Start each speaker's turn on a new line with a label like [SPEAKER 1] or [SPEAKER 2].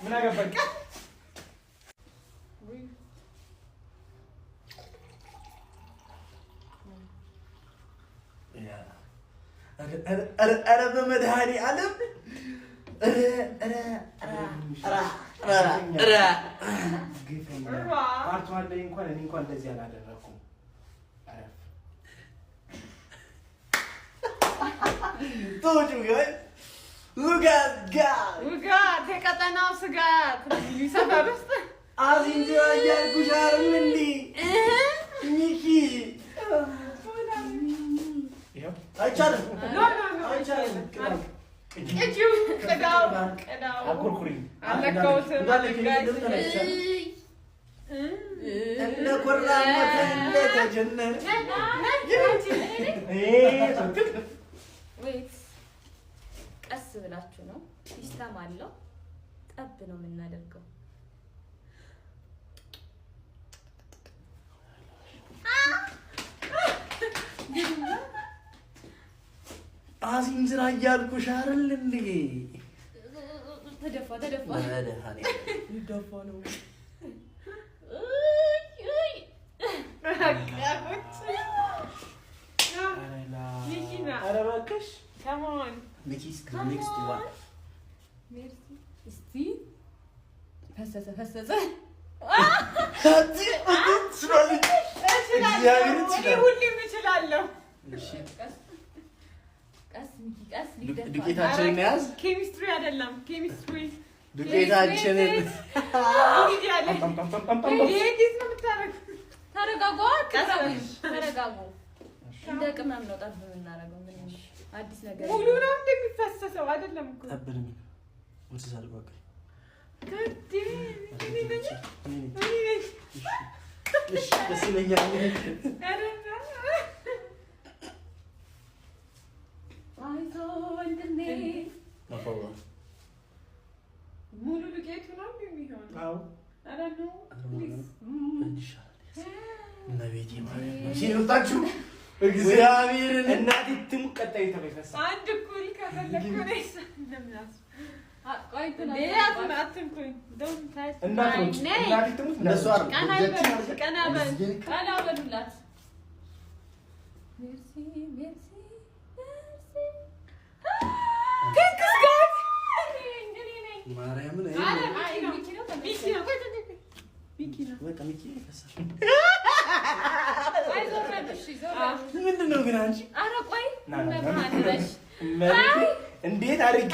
[SPEAKER 1] ምን አገባኝ? ኧረ በመድኃኒዓለም ፓርቷን ላይ እንኳን እኔ እንኳን እንደዚህ አላደረኩም።
[SPEAKER 2] ውጋት የቀጠናው ስጋት ሰፈር ውስጥ
[SPEAKER 1] አዚንዚ እያልኩሽ አይደል እንዴ ሚኪ? አይቻልም አይቻልም።
[SPEAKER 2] ቅዳው
[SPEAKER 1] አኩርኩሪ
[SPEAKER 2] አለካውትም
[SPEAKER 1] እንደ ኮራሞት እንደተጀነነ
[SPEAKER 3] ቀስ ብላችሁ ነው። ሲስተም አለው። ጠብ ነው የምናደርገው።
[SPEAKER 1] አዚም ዝራ እያልኩሽ አይደል እንዴ?
[SPEAKER 3] ተደፋ ይደፋ ነው።
[SPEAKER 1] ኧረ እባክሽ
[SPEAKER 3] ፈሰሰ
[SPEAKER 2] ሁሌም እችላለሁ።
[SPEAKER 1] ዱቄታችንን ያዝ።
[SPEAKER 2] ኬሚስትሪ አይደለም ኬሚስትሪ
[SPEAKER 1] ዱቄታችንን
[SPEAKER 3] ተረጋጉ። እንደ ቅመም ነው ጠብ የምናደርገው። ምን አዲስ ነገር
[SPEAKER 2] ሙሉ ነው እንደሚፈሰሰው አይደለም እኮ
[SPEAKER 1] ጠብልኝ ወንስሳል በቃ ደስ ይለኛል።
[SPEAKER 2] ሙሉ ዱቄቱ ነው የሚሆነው።
[SPEAKER 1] አዎ
[SPEAKER 2] አረ ነው
[SPEAKER 1] እመቤቴ ማለት ነው ሲሉታችሁ እግዚአብሔርን እናቴ ትሙት። ቀጣይ ተበይፈሳ
[SPEAKER 2] አንድ እኩል ከፈለኩ ነው እንደምናስ
[SPEAKER 3] ቀና በሉላት።
[SPEAKER 1] ማርያምን ምንድን ነው ግን አንቺ?
[SPEAKER 3] ኧረ ቆይ
[SPEAKER 1] እንዴት አድርጌ